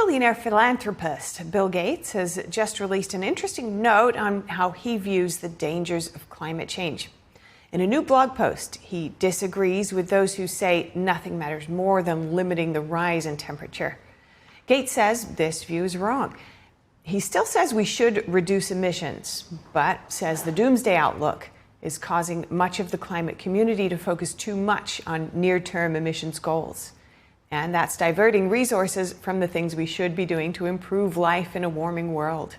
billionaire philanthropist Bill Gates has just released an interesting note on how he views the dangers of climate change. In a new blog post, he disagrees with those who say nothing matters more than limiting the rise in temperature. Gates says this view is wrong. He still says we should reduce emissions, but says the Doomsday outlook is causing much of the climate community to focus too much on near-term emissions goals. And that's diverting resources from the things we should be doing to improve life in a warming world.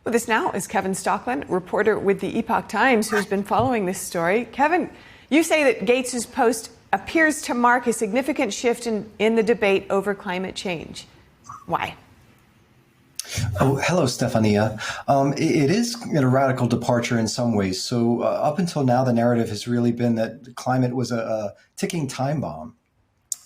With us now is Kevin Stocklin, reporter with the Epoch Times, who's been following this story. Kevin, you say that Gates's post appears to mark a significant shift in the debate over climate change. Why? Oh, hello, Stefania. It is a radical departure in some ways. So up until now, the narrative has really been that climate was a ticking time bomb,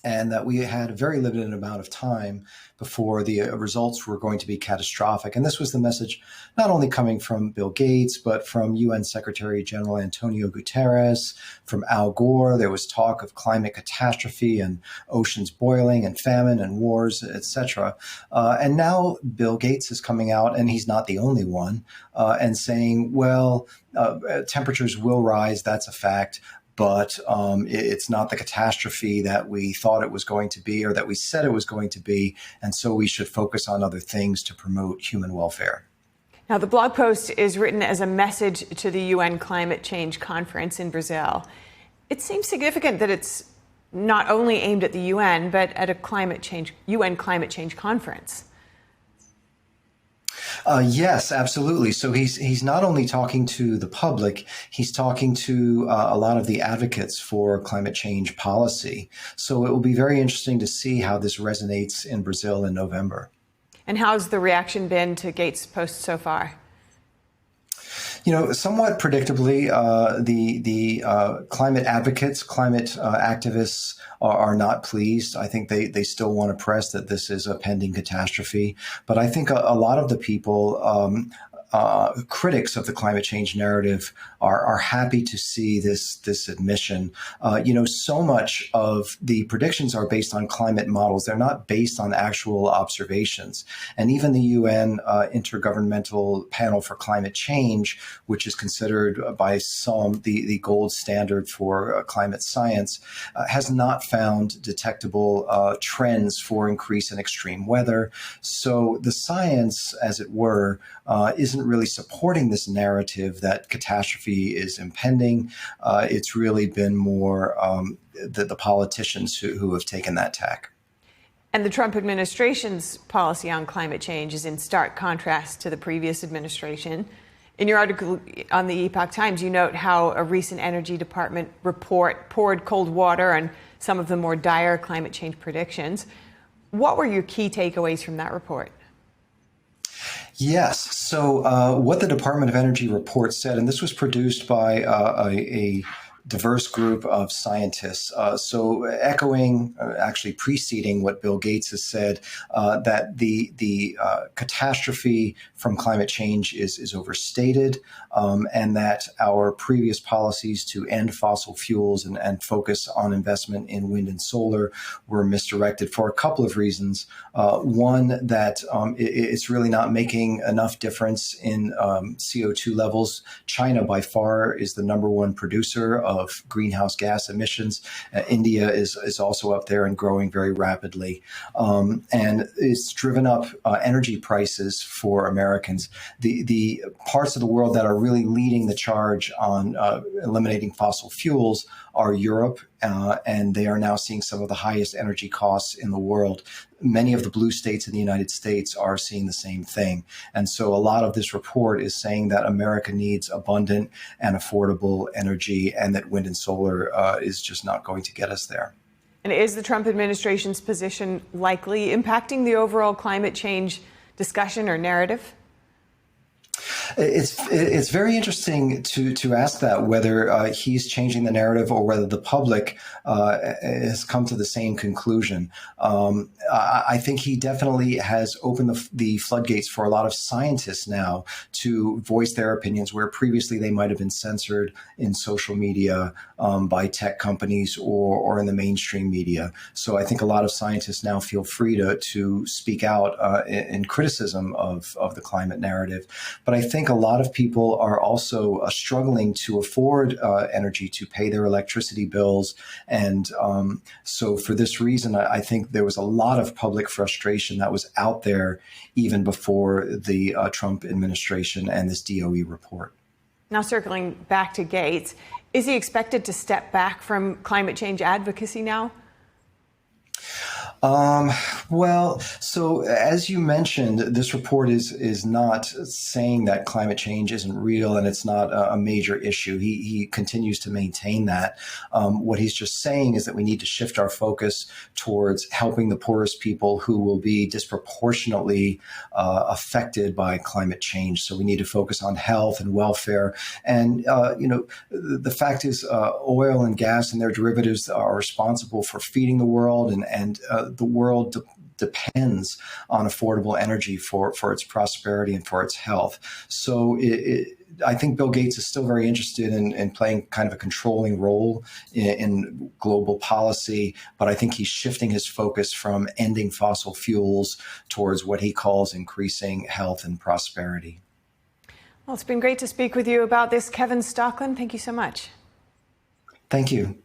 and that we had a very limited amount of time before the results were going to be catastrophic. And this was the message not only coming from Bill Gates, but from UN Secretary General Antonio Guterres, from Al Gore. There was talk of climate catastrophe and oceans boiling and famine and wars, etc. And now Bill Gates is coming out, and he's not the only one, and saying, well, temperatures will rise, that's a fact. But it's not the catastrophe that we thought it was going to be or that we said it was going to be. And so we should focus on other things to promote human welfare. Now, the blog post is written as a message to the UN Climate Change Conference in Brazil. It seems significant that it's not only aimed at the UN, but at a UN climate change conference. Yes, absolutely. So he's not only talking to the public, he's talking to a lot of the advocates for climate change policy. So it will be very interesting to see how this resonates in Brazil in November. And how's the reaction been to Gates' post so far? You know, somewhat predictably, the climate advocates, climate activists are not pleased. I think they still want to press that this is a pending catastrophe. But I think a lot of the people, critics of the climate change narrative, are happy to see this admission. So much of the predictions are based on climate models. They're not based on actual observations. And even the UN Intergovernmental Panel for Climate Change, which is considered by some the gold standard for climate science, has not found detectable trends for increase in extreme weather. So the science, as it were, isn't really supporting this narrative that catastrophe is impending. It's really been more the politicians who have taken that tack. And the Trump administration's policy on climate change is in stark contrast to the previous administration. In your article on the Epoch Times, you note how a recent Energy Department report poured cold water on some of the more dire climate change predictions. What were your key takeaways from that report? Yes. So what the Department of Energy report said, and this was produced by a diverse group of scientists. So echoing, actually preceding what Bill Gates has said, that the catastrophe from climate change is overstated, and that our previous policies to end fossil fuels and focus on investment in wind and solar were misdirected for a couple of reasons. One, that it's really not making enough difference in CO2 levels. China by far is the #1 producer of greenhouse gas emissions. India is also up there and growing very rapidly. And it's driven up energy prices for Americans. The parts of the world that are really leading the charge on eliminating fossil fuels are Europe, and they are now seeing some of the highest energy costs in the world. Many of the blue states in the United States are seeing the same thing. And so a lot of this report is saying that America needs abundant and affordable energy, and that wind and solar is just not going to get us there. And is the Trump administration's position likely impacting the overall climate change discussion or narrative? It's very interesting to ask that, whether he's changing the narrative or whether the public has come to the same conclusion. I think he definitely has opened the floodgates for a lot of scientists now to voice their opinions, where previously they might have been censored in social media by tech companies or in the mainstream media. So I think a lot of scientists now feel free to speak out in criticism of the climate narrative. But I think a lot of people are also struggling to afford energy, to pay their electricity bills. And so for this reason, I think there was a lot of public frustration that was out there even before the Trump administration and this DOE report. Now, circling back to Gates, is he expected to step back from climate change advocacy now? Well, so as you mentioned, this report is not saying that climate change isn't real and it's not a major issue. He continues to maintain that. What he's just saying is that we need to shift our focus towards helping the poorest people who will be disproportionately affected by climate change. So we need to focus on health and welfare. And, the fact is oil and gas and their derivatives are responsible for feeding the world, and the world depends on affordable energy for its prosperity and for its health. So I think Bill Gates is still very interested in playing kind of a controlling role in global policy, but I think he's shifting his focus from ending fossil fuels towards what he calls increasing health and prosperity. Well, it's been great to speak with you about this, Kevin Stocklin. Thank you so much. Thank you.